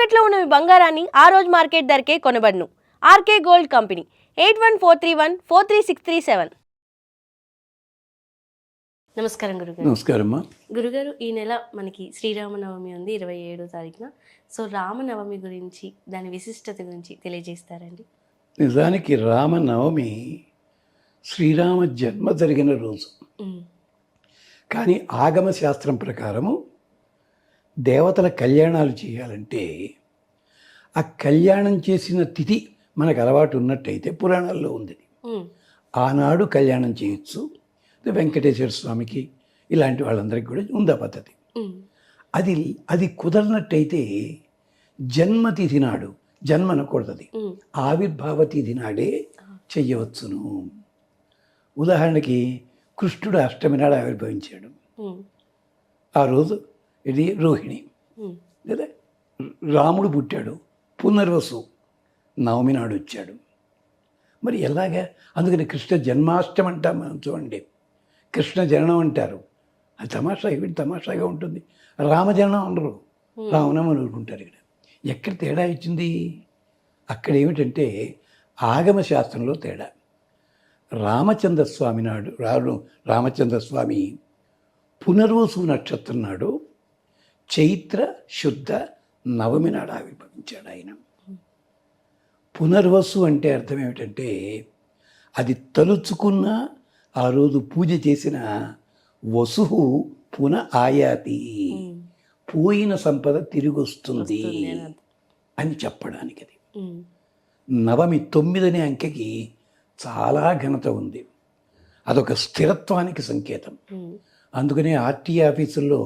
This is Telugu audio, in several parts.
తాకట్లో ఉన్న మీ బంగారాన్ని ఆ రోజు మార్కెట్ ధరకే కొనబడును. RK gold company 8143143637. నమస్కారం గురుగారు. నమస్కారం. గురుగారు, ఈ నెల మనకి శ్రీరామనవమి ఉంది 27వ తారీఖున. సో రామనవమి గురించి, దాని విశిష్టత గురించి తెలియజేస్తారండి? నిజానికి రామనవమి శ్రీరామ జన్మ జరిగిన రోజు. కానీ ఆగమ శాస్త్రం ప్రకారము దేవతల కళ్యాణాలు చేయాలంటే ఆ కళ్యాణం చేసిన తిథి మనకు అలవాటు ఉన్నట్టయితే పురాణాల్లో ఉంది. ఆనాడు కళ్యాణం చేయొచ్చు. వెంకటేశ్వర స్వామికి ఇలాంటి వాళ్ళందరికీ కూడా ఉందా పద్ధతి. అది కుదరనట్టయితే జన్మతిథి నాడు, జన్మ అనకూడదు, ఆవిర్భావ తిథి నాడే చెయ్యవచ్చును. ఉదాహరణకి కృష్ణుడు అష్టమి నాడు ఆవిర్భవించాడు. ఆ రోజు ఇది రోహిణి. లేదా రాముడు పుట్టాడు, పునర్వసు నవమి నాడు వచ్చాడు. మరి ఎలాగా? అందుకని కృష్ణ జన్మాష్టమి అంటాం మనం. చూడండి, కృష్ణ జననం అంటారు, అది తమాషా, వీటి తమాషాగా ఉంటుంది. రామజననం అనరు, రామనవమి అనుకుంటారు. ఇక్కడ ఎక్కడ తేడా ఇచ్చింది? అక్కడ ఏమిటంటే ఆగమ శాస్త్రంలో తేడా. రామచంద్రస్వామి నాడు రామచంద్రస్వామి పునర్వసు నక్షత్రం నాడు చైత్ర శుద్ధ నవమి నాడు ఆవిర్భవించాడు ఆయన. పునర్వసు అంటే అర్థం ఏమిటంటే అది తలుచుకున్న ఆ రోజు పూజ చేసిన వసువు పున ఆయాతి, పోయిన సంపద తిరిగి వస్తుంది అని చెప్పడానికి. అది నవమి 9 అనే అంకెకి చాలా ఘనత ఉంది. అదొక స్థిరత్వానికి సంకేతం. అందుకనే ఆర్టీఏ ఆఫీసుల్లో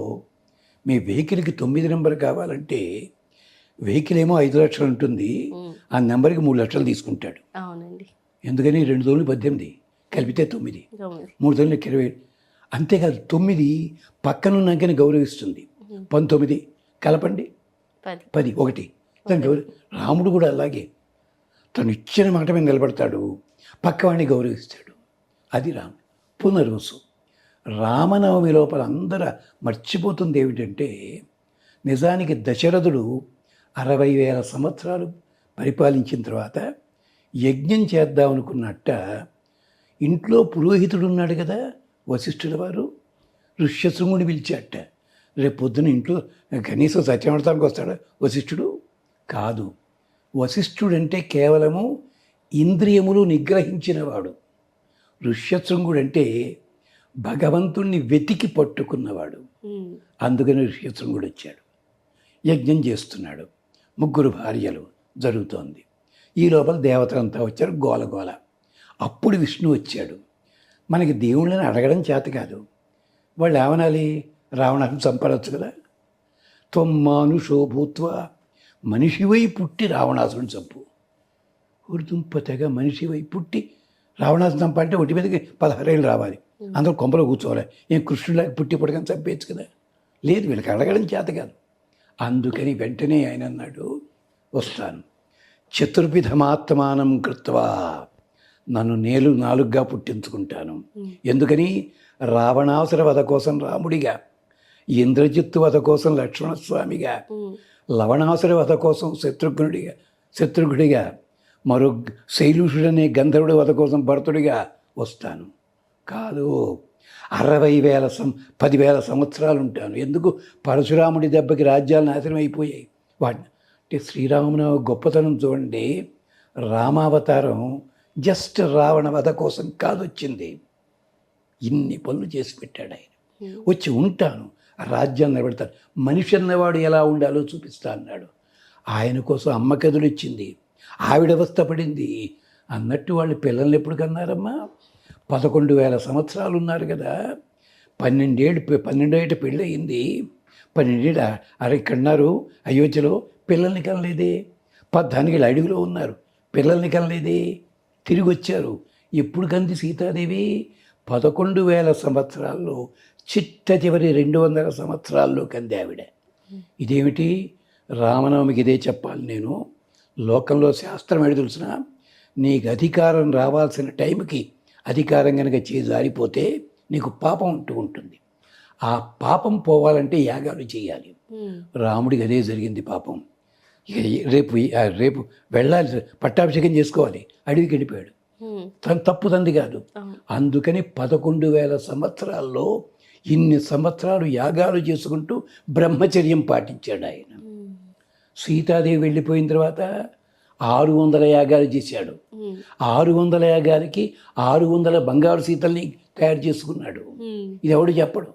మీ వెహికల్కి 9 నెంబర్ కావాలంటే, వెహికల్ ఏమో 5 లక్షలు ఉంటుంది, ఆ నెంబర్కి 3 లక్షలు తీసుకుంటాడు. ఎందుకని 2 తోళ్ళు 18 కలిపితే 9, 3 తోళ్ళు 20. అంతేకాదు 9 పక్కనున్నాకని గౌరవిస్తుంది. 19 కలపండి 10 1 దాని రాముడు కూడా అలాగే తను ఇచ్చిన మాట మీద నిలబడతాడు, పక్కవాడిని గౌరవిస్తాడు. అది పునర్వసు. రామనవమి లోపల అందరూ మర్చిపోతుంది ఏమిటంటే, నిజానికి దశరథుడు 60,000 సంవత్సరాలు పరిపాలించిన తర్వాత యజ్ఞం చేద్దామనుకున్నట్ట ఇంట్లో పురోహితుడు ఉన్నాడు కదా, వశిష్ఠుల వారు, ఋష్యశృంగుని పిలిచాట. రేపు పొద్దున ఇంట్లో కనీసం సత్యమడతానికి వస్తాడా వశిష్ఠుడు? కాదు. వశిష్ఠుడంటే కేవలము ఇంద్రియములు నిగ్రహించినవాడు. ఋష్యశృంగుడంటే భగవంతుణ్ణి వెతికి పట్టుకున్నవాడు. అందుకని ఋష్యశృంగుడు వచ్చాడు, యజ్ఞం చేస్తున్నాడు, 3 భార్యలు జరుగుతోంది. ఈ లోపల దేవతలంతా వచ్చారు, గోలగోల. అప్పుడు విష్ణు వచ్చాడు. మనకి దేవుళ్ళని అడగడం చేత కాదు. వాళ్ళు ఏమనాలి? రావణాసుని చంపరచ్చు కదా. త్వమ్మానుషో భూత్వా, మనిషివై పుట్టి రావణాసుని చంపు. ఉర్దుంపతగా మనిషివై పుట్టి రావణాసుని చంపాలంటే ఒంటి మీదకి 16 ఏళ్ళు రావాలి, అందరూ కొంపలో కూర్చోవాలి. ఏం కృష్ణుడిలాగా పుట్టి పుట్టకని చంపేయచ్చు కదా. లేదు, వీళ్ళకి అడగడం చేత కాదు. అందుకని వెంటనే ఆయన అన్నాడు, వస్తాను. చతుర్విధమాత్మానం కృత్వా, నన్ను 4గా పుట్టించుకుంటాను. ఎందుకని? రావణాసుర వధ కోసం రాముడిగా, ఇంద్రజిత్తు వధ కోసం లక్ష్మణస్వామిగా, లవణాసుర వధ కోసం శత్రుఘ్నుడిగా, మరో శైలుషుడనే గంధర్వుడి వధ కోసం భరతుడిగా వస్తాను. కాదు, 10,000 సంవత్సరాలు ఉంటాను. ఎందుకు? పరశురాముడి దెబ్బకి రాజ్యాలు నాశనం అయిపోయాయి. అంటే శ్రీరామనవమి గొప్పతనం చూడండి. రామావతారం జస్ట్ రావణ వధ కోసం కాదు వచ్చింది, ఇన్ని పనులు చేసి పెట్టాడు ఆయన. వచ్చి ఉంటాను, రాజ్యాన్ని నిలబెడతాను, మనిషి అన్నవాడు ఎలా ఉండాలో చూపిస్తా అన్నాడు. ఆయన కోసం అమ్మ కథలు ఇచ్చింది, ఆవిడ అవస్థ పడింది అన్నట్టు. వాళ్ళు పిల్లల్ని ఎప్పుడు కన్నారమ్మా? 11,000 సంవత్సరాలు ఉన్నారు కదా. 12 ఏట పెళ్ళి అయింది. 12 ఏట కన్నారు అయోధ్యలో, పిల్లల్ని కనలేదే. 14 అడవిలో ఉన్నారు, పిల్లల్ని కనలేదే. తిరిగి వచ్చారు, ఎప్పుడు కంది సీతాదేవి? 11,000 సంవత్సరాల్లో చిట్ట చివరి 200 సంవత్సరాల్లో కంది ఆవిడ. ఇదేమిటి? రామనవమికి ఇదే చెప్పాలి నేను. లోకంలో శాస్త్రం ఏడు తెలిసిన, నీకు అధికారం రావాల్సిన టైంకి అధికారం కనుక జారిపోతే నీకు పాపం అంటూ ఉంటుంది. ఆ పాపం పోవాలంటే యాగాలు చేయాలి. రాముడికి అదే జరిగింది పాపం. ఇక రేపు వెళ్ళాలి, పట్టాభిషేకం చేసుకోవాలి, అడవికి వెళ్ళిపోయాడు. తను తప్పుదంది కాదు. అందుకని 11,000 సంవత్సరాల్లో ఇన్ని సంవత్సరాలు యాగాలు చేసుకుంటూ బ్రహ్మచర్యం పాటించాడు ఆయన. సీతాదేవి వెళ్ళిపోయిన తర్వాత 600 యాగాలు చేశాడు. 600 యాగాలకి 600 బంగారు సీతల్ని తయారు చేసుకున్నాడు. ఇది ఎవడు చెప్పడు.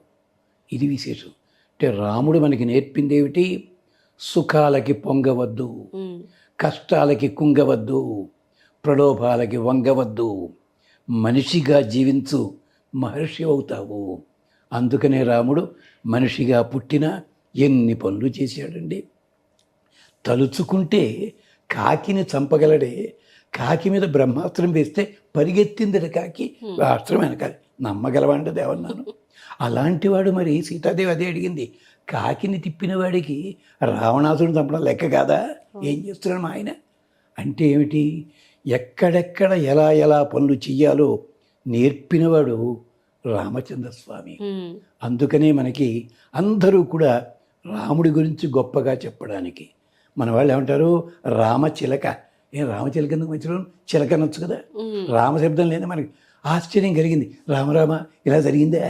ఇది విశేషం. అంటే రాముడు మనకి నేర్పింది ఏమిటి? సుఖాలకి పొంగవద్దు, కష్టాలకి కుంగవద్దు, ప్రలోభాలకి వంగవద్దు, మనిషిగా జీవించు, మహర్షి అవుతావు. అందుకనే రాముడు మనిషిగా పుట్టిన ఎన్ని పనులు చేశాడండి. తలుచుకుంటే కాకిని చంపగలడే, కాకి మీద బ్రహ్మాస్త్రం వేస్తే పరిగెత్తిందట కాకి, అస్త్రం వెనకాలి, నమ్మగలవాండి దేవన్నాను. అలాంటి వాడు మరి సీతాదేవి అదే అడిగింది, కాకిని తిప్పిన వాడికి రావణాసురుని చంపడం లెక్క కాదా? ఏం చేస్తున్నాడు మా ఆయన అంటే ఏమిటి? ఎక్కడెక్కడ ఎలా ఎలా పనులు చెయ్యాలో నేర్పినవాడు రామచంద్రస్వామి. అందుకనే మనకి అందరూ కూడా రాముడి గురించి గొప్పగా చెప్పడానికి, మన వాళ్ళు ఏమంటారు, రామచిలక. ఏం రామచిలక ఎందుకు మంచి చిలక అనొచ్చు కదా. రామశబ్దం లేదా మనకి ఆశ్చర్యం కలిగింది. రామరామ ఇలా జరిగిందే,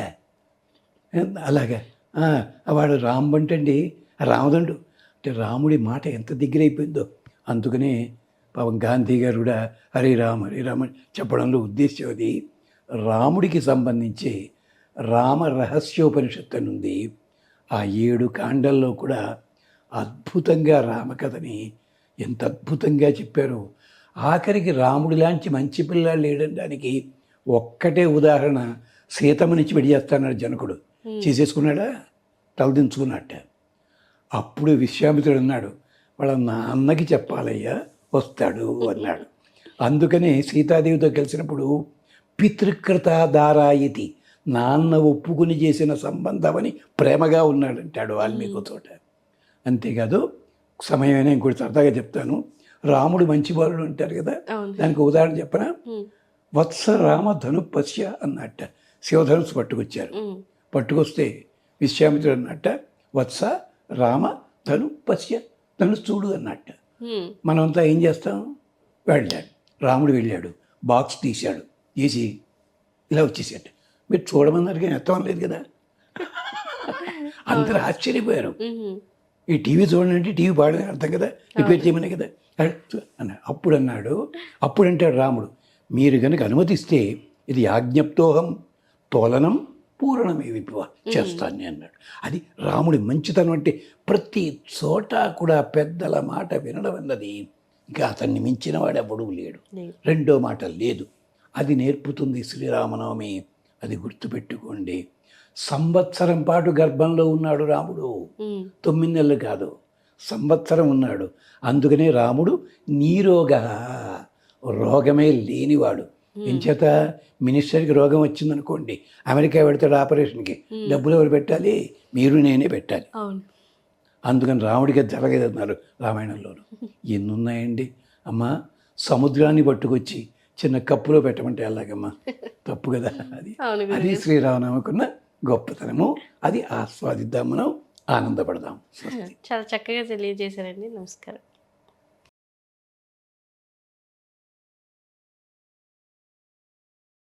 అలాగా వాడు రాంబంటండి, రామదండు అంటే రాముడి మాట ఎంత దగ్గరైపోయిందో. అందుకనే పాపం గాంధీ గారు కూడా హరే రామ్ అని చెప్పడంలో ఉద్దేశం అది. రాముడికి సంబంధించి రామ రహస్యోపనిషత్తు అని ఉంది. ఆ 7 కాండల్లో కూడా అద్భుతంగా రామకథని ఎంత అద్భుతంగా చెప్పారు. ఆఖరికి రాముడి లాంటి మంచి పిల్లాడు లేడడానికి ఒక్కటే ఉదాహరణ, సీతమ్మ నుంచి విడిచేస్తాడు జనకుడు. చేసేసుకున్నాడా? తలదించుకున్నట్ట. అప్పుడు విశ్వామిత్రుడు అన్నాడు, వాళ్ళ నాన్నకి చెప్పాలయ్యా, వస్తాడు అన్నాడు. అందుకని సీతాదేవితో కలిసినప్పుడు పితృకృత దారాయితి, నాన్న ఒప్పుకుని చేసిన సంబంధం అని ప్రేమగా ఉన్నాడంటాడు వాల్మీకి చోట. అంతేకాదు, సమయమైనా ఇంకోటి సరదాగా చెప్తాను. రాముడు మంచివాడు అంటారు కదా, దానికి ఉదాహరణ చెప్పనా? వత్స రామ ధనుపస్య అన్నట్ట. శివధనుసు పట్టుకొచ్చారు. పట్టుకొస్తే విశ్వామిత్రుడు అన్నట్ట, వత్స రామ ధనుపస్య, ధనుసు చూడు అన్నట్ట. మనమంతా ఏం చేస్తాం? వెళ్ళాడు, రాముడు వెళ్ళాడు, బాక్స్ తీశాడు, తీసి ఇలా వచ్చేసాడు. మీరు చూడమన్నారు కానీ ఎత్తడం లేదు కదా. అందరూ ఆశ్చర్యపోయారు. ఈ టీవీ చూడండి అంటే టీవీ పాడని అర్థం కదా, రిపేర్ చేయమనే కదా అన్నాడు. అప్పుడంటాడు రాముడు, మీరు కనుక అనుమతిస్తే ఇది యాజ్ఞప్తోహం తోలనం పూరణమే విపువ చేస్తాను అన్నాడు. అది రాముడి మంచితనం. అంటే ప్రతి చోట కూడా పెద్దల మాట వినడం అన్నది ఇంకా అతన్ని మించిన వాడు ఎప్పుడూ లేడు. రెండో మాట లేదు. అది నేర్పుతుంది శ్రీరామనవమి. అది గుర్తుపెట్టుకోండి. సంవత్సరం పాటు గర్భంలో ఉన్నాడు రాముడు, 9 నెలలు కాదు, సంవత్సరం ఉన్నాడు. అందుకనే రాముడు నీరోగ, రోగమే లేనివాడు. ఎంచేత మినిస్టర్కి రోగం వచ్చిందనుకోండి, అమెరికా పెడతాడు ఆపరేషన్కి, డబ్బులు ఎవరు పెట్టాలి? మీరు నేనే పెట్టాలి. అందుకని రాముడికి జరగదన్నారు రామాయణంలోను. ఎన్నున్నాయండి అమ్మా. సముద్రాన్ని పట్టుకొచ్చి చిన్న కప్పులో పెట్టమంటే ఎలాగమ్మా? తప్పు కదా. అది శ్రీరామనవమికున్న గొప్పతనము. అది ఆస్వాదిద్దాం, మనం ఆనందపడదాం. చాలా చక్కగా తెలియజేశారండి. నమస్కారం.